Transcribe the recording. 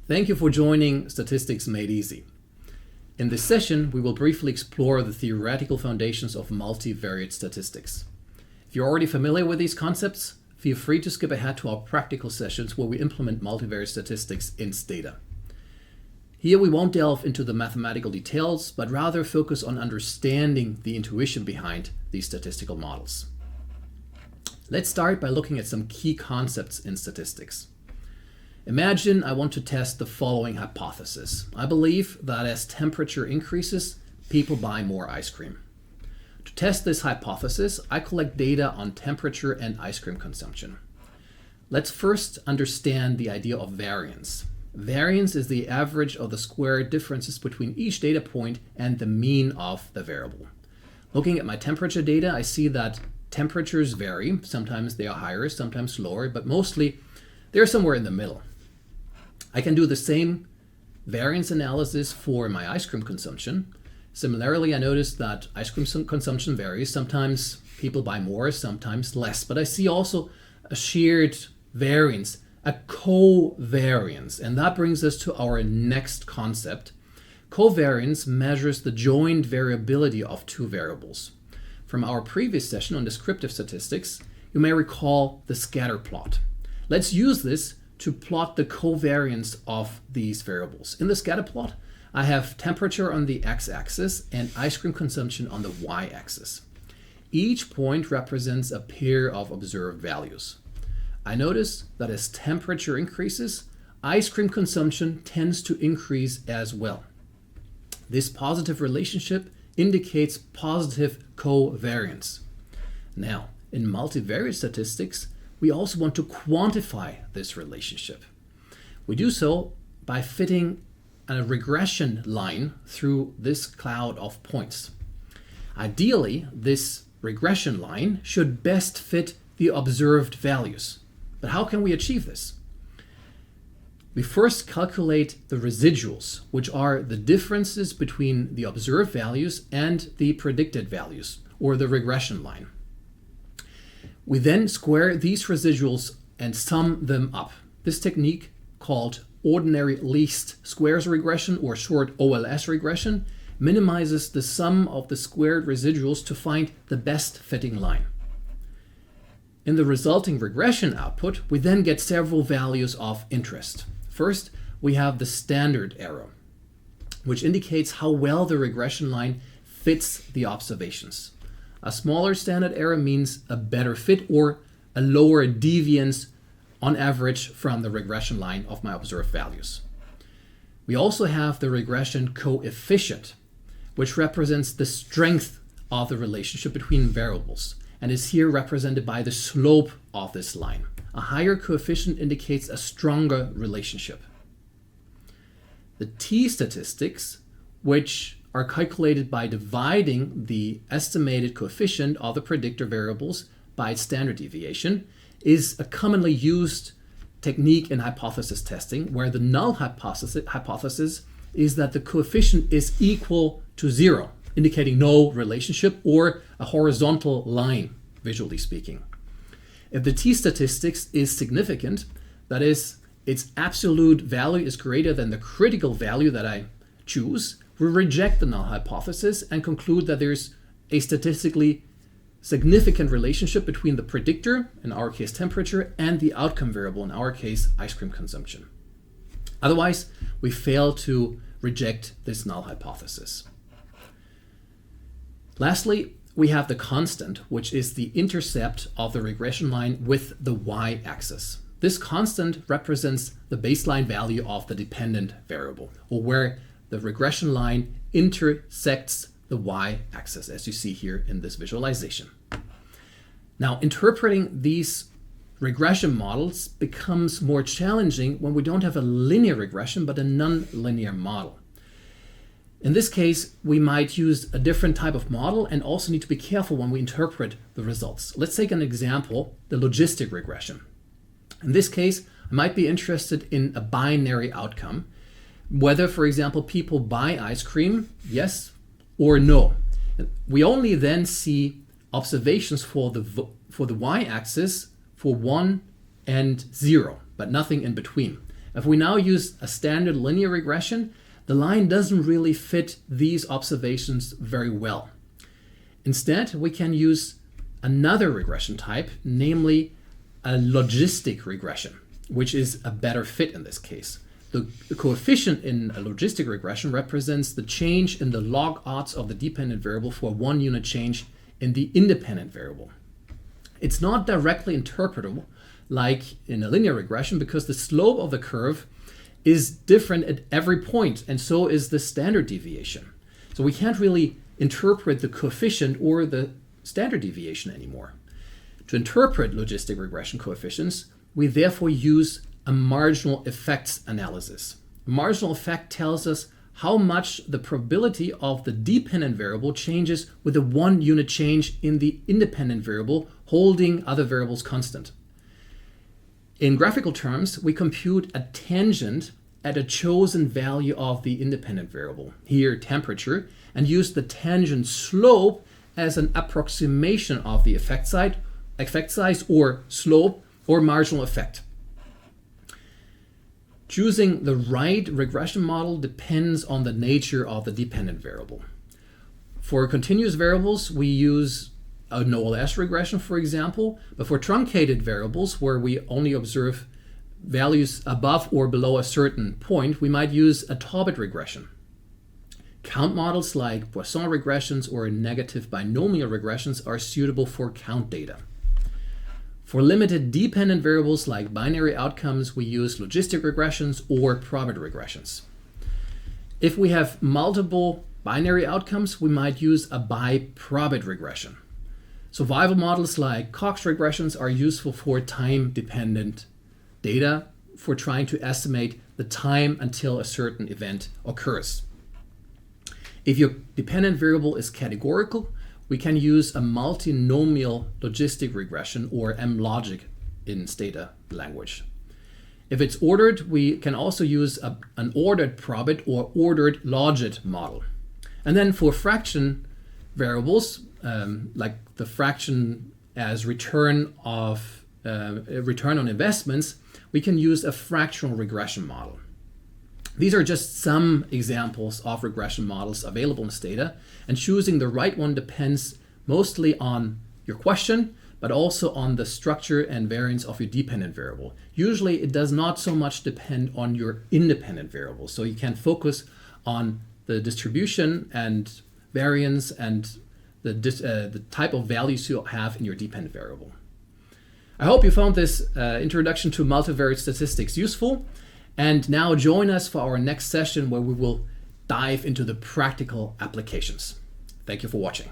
Thank you for joining Statistics Made Easy. In this session, we will briefly explore the theoretical foundations of multivariate statistics. If you're already familiar with these concepts, feel free to skip ahead to our practical sessions where we implement multivariate statistics in Stata. Here we won't delve into the mathematical details, but rather focus on understanding the intuition behind these statistical models. Let's start by looking at some key concepts in statistics. Imagine I want to test the following hypothesis. I believe that as temperature increases, people buy more ice cream. To test this hypothesis, I collect data on temperature and ice cream consumption. Let's first understand the idea of variance. Variance is the average of the squared differences between each data point and the mean of the variable. Looking at my temperature data, I see that temperatures vary. Sometimes they are higher, sometimes lower, but mostly they're somewhere in the middle. I can do the same variance analysis for my ice cream consumption. Similarly, I noticed that ice cream consumption varies. Sometimes people buy more, sometimes less. But I see also a shared variance, a covariance. And that brings us to our next concept. Covariance measures the joint variability of two variables. From our previous session on descriptive statistics, you may recall the scatter plot. Let's use this to plot the covariance of these variables. In the scatter plot, I have temperature on the x-axis and ice cream consumption on the y-axis. Each point represents a pair of observed values. I notice that as temperature increases, ice cream consumption tends to increase as well. This positive relationship indicates positive covariance. Now, in multivariate statistics, we also want to quantify this relationship. We do so by fitting a regression line through this cloud of points. Ideally, this regression line should best fit the observed values. But how can we achieve this? We first calculate the residuals, which are the differences between the observed values and the predicted values, or the regression line. We then square these residuals and sum them up. This technique, called ordinary least squares regression, or short OLS regression, minimizes the sum of the squared residuals to find the best fitting line. In the resulting regression output, we then get several values of interest. First, we have the standard error, which indicates how well the regression line fits the observations. A smaller standard error means a better fit or a lower deviance on average from the regression line of my observed values. We also have the regression coefficient, which represents the strength of the relationship between variables and is here represented by the slope of this line. A higher coefficient indicates a stronger relationship. The t-statistics, which are calculated by dividing the estimated coefficient of the predictor variables by its standard deviation, is a commonly used technique in hypothesis testing, where the null hypothesis is that the coefficient is equal to 0, indicating no relationship or a horizontal line, visually speaking. If the t-statistics is significant, that is, its absolute value is greater than the critical value that I choose, we reject the null hypothesis and conclude that there's a statistically significant relationship between the predictor, in our case temperature, and the outcome variable, in our case ice cream consumption. Otherwise, we fail to reject this null hypothesis. Lastly, we have the constant, which is the intercept of the regression line with the y-axis. This constant represents the baseline value of the dependent variable, or where the regression line intersects the y-axis, as you see here in this visualization. Now, interpreting these regression models becomes more challenging when we don't have a linear regression, but a non-linear model. In this case, we might use a different type of model and also need to be careful when we interpret the results. Let's take an example, the logistic regression. In this case, I might be interested in a binary outcome, whether, for example, people buy ice cream, yes or no. We only then see observations for the y-axis for 1 and 0, but nothing in between. If we now use a standard linear regression, the line doesn't really fit these observations very well. Instead, we can use another regression type, namely a logistic regression, which is a better fit in this case. The coefficient in a logistic regression represents the change in the log odds of the dependent variable for 1 unit change in the independent variable. It's not directly interpretable like in a linear regression because the slope of the curve is different at every point, and so is the standard deviation. So we can't really interpret the coefficient or the standard deviation anymore. To interpret logistic regression coefficients, we therefore use a marginal effects analysis. A marginal effect tells us how much the probability of the dependent variable changes with a 1 unit change in the independent variable, holding other variables constant. In graphical terms, we compute a tangent at a chosen value of the independent variable, here temperature, and use the tangent slope as an approximation of the effect size or slope or marginal effect. Choosing the right regression model depends on the nature of the dependent variable. For continuous variables, we use a null-s regression, for example, but for truncated variables, where we only observe values above or below a certain point, we might use a Tobit regression. Count models like Poisson regressions or negative binomial regressions are suitable for count data. For limited dependent variables like binary outcomes, we use logistic regressions or probit regressions. If we have multiple binary outcomes, we might use a bi-probit regression. Survival models like Cox regressions are useful for time-dependent data for trying to estimate the time until a certain event occurs. If your dependent variable is categorical, we can use a multinomial logistic regression, or mLogic in Stata language. If it's ordered, we can also use an ordered probit or ordered logit model. And then for fraction variables, like the fraction as return on investments, we can use a fractional regression model. These are just some examples of regression models available in Stata, and choosing the right one depends mostly on your question, but also on the structure and variance of your dependent variable. Usually it does not so much depend on your independent variable, so you can focus on the distribution and variance and the type of values you have in your dependent variable. I hope you found this introduction to multivariate statistics useful. And now join us for our next session where we will dive into the practical applications. Thank you for watching.